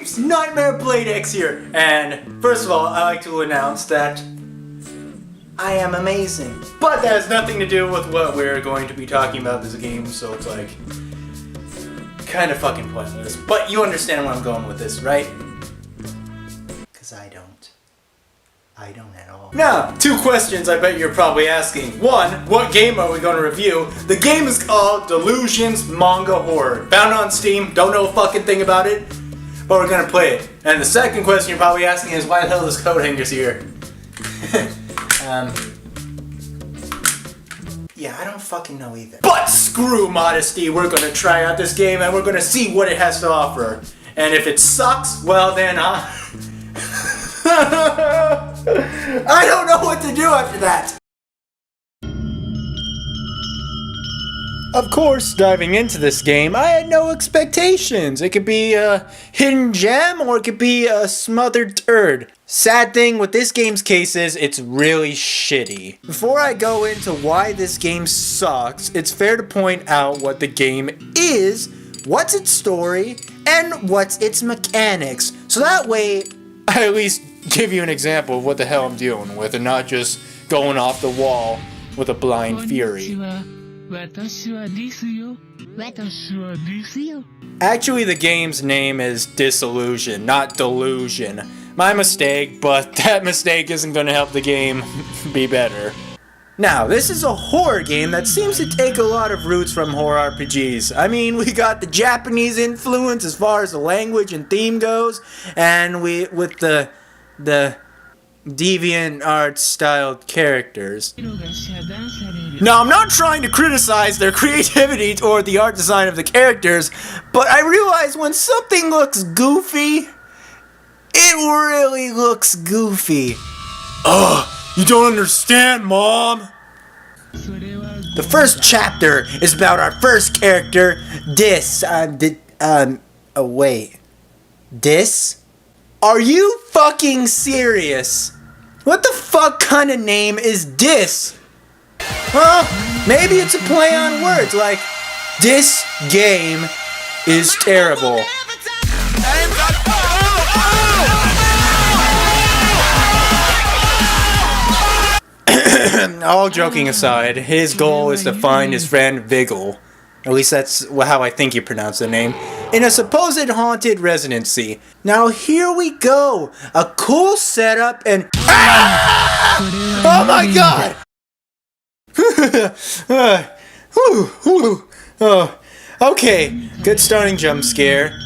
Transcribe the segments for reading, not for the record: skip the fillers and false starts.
peeps! Nightmare Blade X here! And first of all, I like to announce that I am amazing. But that has nothing to do with what we're going to be talking about this game, so it's like kind of fucking pointless. But you understand where I'm going with this, right? Because I don't. I don't at all. Now, 2 questions I bet you're probably asking. 1, what game are we going to review? The game is called Disillusion's Manga Horror. Found on Steam, don't know a fucking thing about it, but we're going to play it. And the second question you're probably asking is, why the hell is Coathanger's here? Yeah, I don't fucking know either. But screw modesty, we're going to try out this game and we're going to see what it has to offer. And if it sucks, well then, I don't know what to do after that. Of course, diving into this game, I had no expectations. It could be a hidden gem or it could be a smothered turd. Sad thing with this game's case is it's really shitty. Before I go into why this game sucks, it's fair to point out what the game is, what's its story, and what's its mechanics. So that way, I at least give you an example of what the hell I'm dealing with and not just going off the wall with a blind fury. Actually, the game's name is Disillusion, not Delusion. My mistake, but that mistake isn't going to help the game be better. Now, this is a horror game that seems to take a lot of roots from horror RPGs. I mean, we got the Japanese influence as far as the language and theme goes, and with the deviant art styled characters. Now, I'm not trying to criticize their creativity or the art design of the characters, but I realize when something looks goofy, it really looks goofy. Ugh, you don't understand, Mom. The first chapter is about our first character, Dis. Dis? Are you fucking serious? What the fuck kind of name is Dis? Well, maybe it's a play on words, like, this game is terrible. All joking aside, his goal is to find his friend Vigil. At least that's how I think you pronounce the name. In a supposed haunted residency. Now here we go. A cool setup and... Oh my god! Okay, good starting jump scare.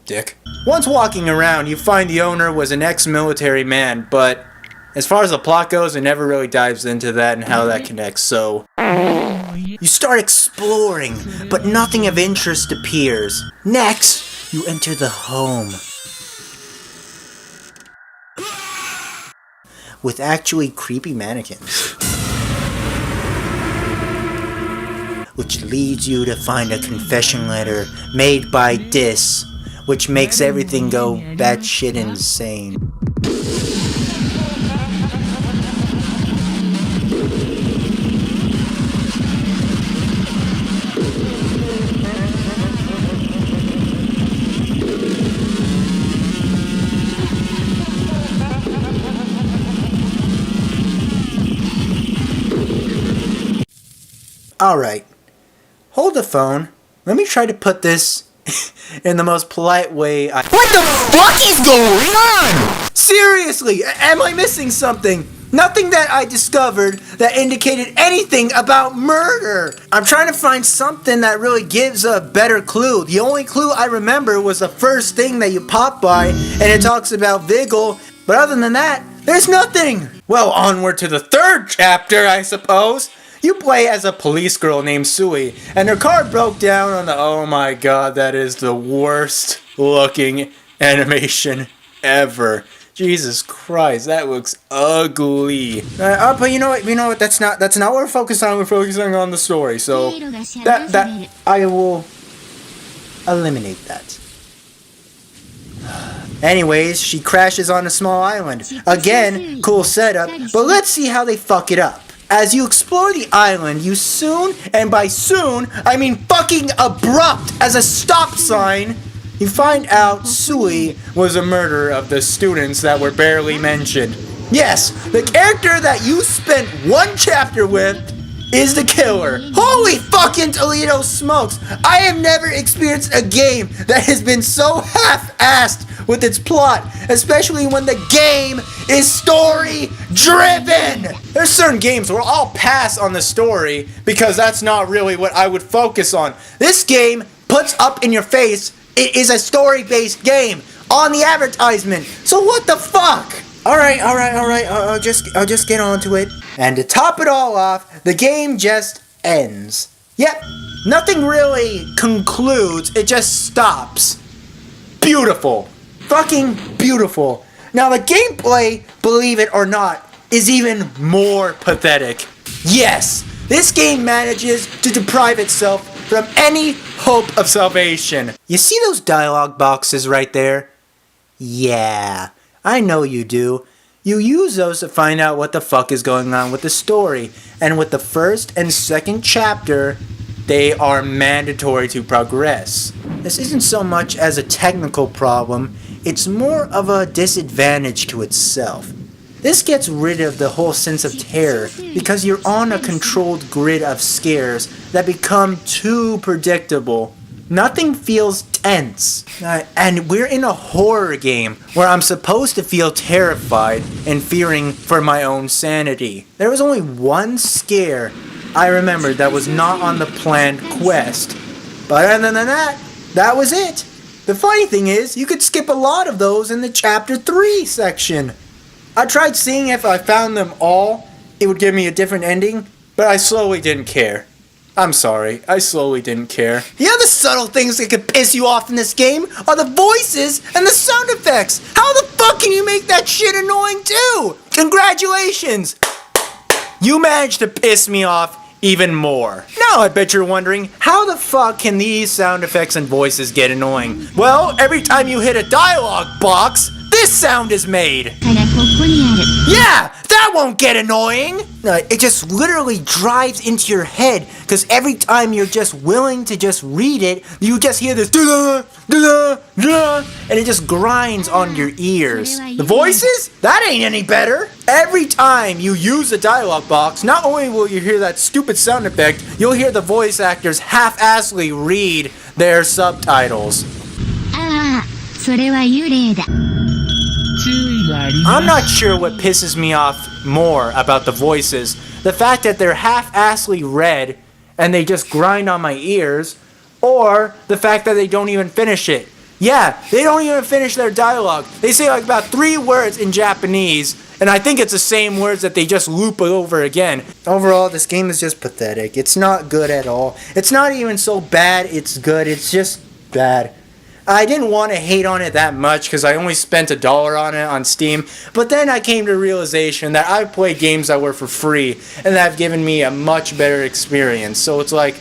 Dick. Once walking around, you find the owner was an ex-military man, but as far as the plot goes, it never really dives into that and how that connects, so... You start exploring, but nothing of interest appears. Next, you enter the home. With actually creepy mannequins. Which leads you to find a confession letter made by Dis, which makes everything go batshit insane. Alright, hold the phone. Let me try to put this in the most polite way What the fuck is going on? Seriously, am I missing something? Nothing that I discovered that indicated anything about murder. I'm trying to find something that really gives a better clue. The only clue I remember was the first thing that you pop by, and it talks about Vigil. But other than that, there's nothing. Well, onward to the third chapter, I suppose. You play as a police girl named Sui, and her car broke down on the... Oh my god, that is the worst looking animation ever. Jesus Christ, that looks ugly. But you know what? That's not what we're focused on. We're focusing on the story. So that I will eliminate that. Anyways, she crashes on a small island. Again, cool setup, but let's see how they fuck it up. As you explore the island, you soon, and by soon, I mean fucking abrupt as a stop sign, You find out Sui was a murderer of the students that were barely mentioned. Yes, the character that you spent one chapter with is the killer. Holy fucking Toledo smokes! I have never experienced a game that has been so half-assed with its plot, especially when the game is story-driven! There's certain games where I'll pass on the story because that's not really what I would focus on. This game puts up in your face, it is a story-based game on the advertisement. So what the fuck? Alright, I'll just get on to it. And to top it all off, the game just ends. Yep, nothing really concludes, it just stops. Beautiful. Fucking beautiful. Now the gameplay, believe it or not, is even more pathetic. Yes, this game manages to deprive itself from any hope of salvation. You see those dialogue boxes right there? Yeah, I know you do. You use those to find out what the fuck is going on with the story. And with the first and second chapter, they are mandatory to progress. This isn't so much as a technical problem, it's more of a disadvantage to itself. This gets rid of the whole sense of terror because you're on a controlled grid of scares that become too predictable. Nothing feels tense. And we're in a horror game where I'm supposed to feel terrified and fearing for my own sanity. There was only one scare I remembered that was not on the planned quest. But other than that, that was it. The funny thing is, you could skip a lot of those in the Chapter 3 section. I tried seeing if I found them all, it would give me a different ending, but I slowly didn't care. I'm sorry, I slowly didn't care. The other subtle things that could piss you off in this game are the voices and the sound effects. How the fuck can you make that shit annoying too? Congratulations! You managed to piss me off even more. Now I bet you're wondering, how the fuck can these sound effects and voices get annoying? Well, every time you hit a dialogue box, this sound is made. Yeah, that won't get annoying. It just literally drives into your head because every time you're just willing to just read it, you just hear this and it just grinds on your ears. The voices? That ain't any better. Every time you use the dialogue box, not only will you hear that stupid sound effect, you'll hear the voice actors half-assly read their subtitles. I'm not sure what pisses me off more about the voices. The fact that they're half-assly read and they just grind on my ears, or the fact that they don't even finish it. Yeah, they don't even finish their dialogue. They say like about 3 words in Japanese, and I think it's the same words that they just loop over again. Overall, this game is just pathetic. It's not good at all. It's not even so bad it's good, it's just bad. I didn't want to hate on it that much because I only spent $1 on it on Steam, but then I came to the realization that I've played games that were for free and that have given me a much better experience. So it's like,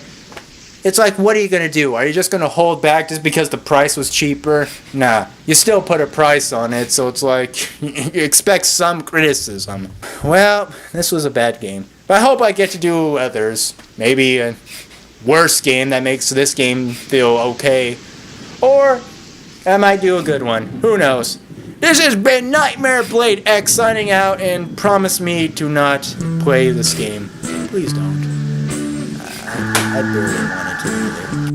what are you going to do? Are you just going to hold back just because the price was cheaper? Nah, you still put a price on it, so it's like, you expect some criticism. Well, this was a bad game, but I hope I get to do others. Maybe a worse game that makes this game feel okay. Or I might do a good one. Who knows? This has been Nightmare Blade X signing out, and promise me to not play this game. Please don't. I barely wanted to either.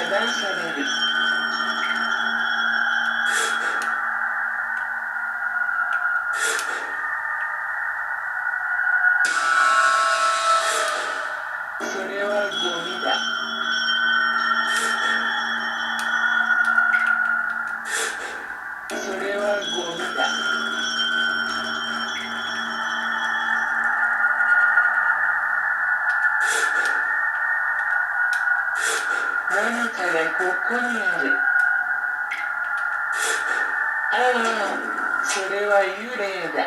断される。それはゴミだ。それはゴミだ。何かがここにある。ああ、それは幽霊だ。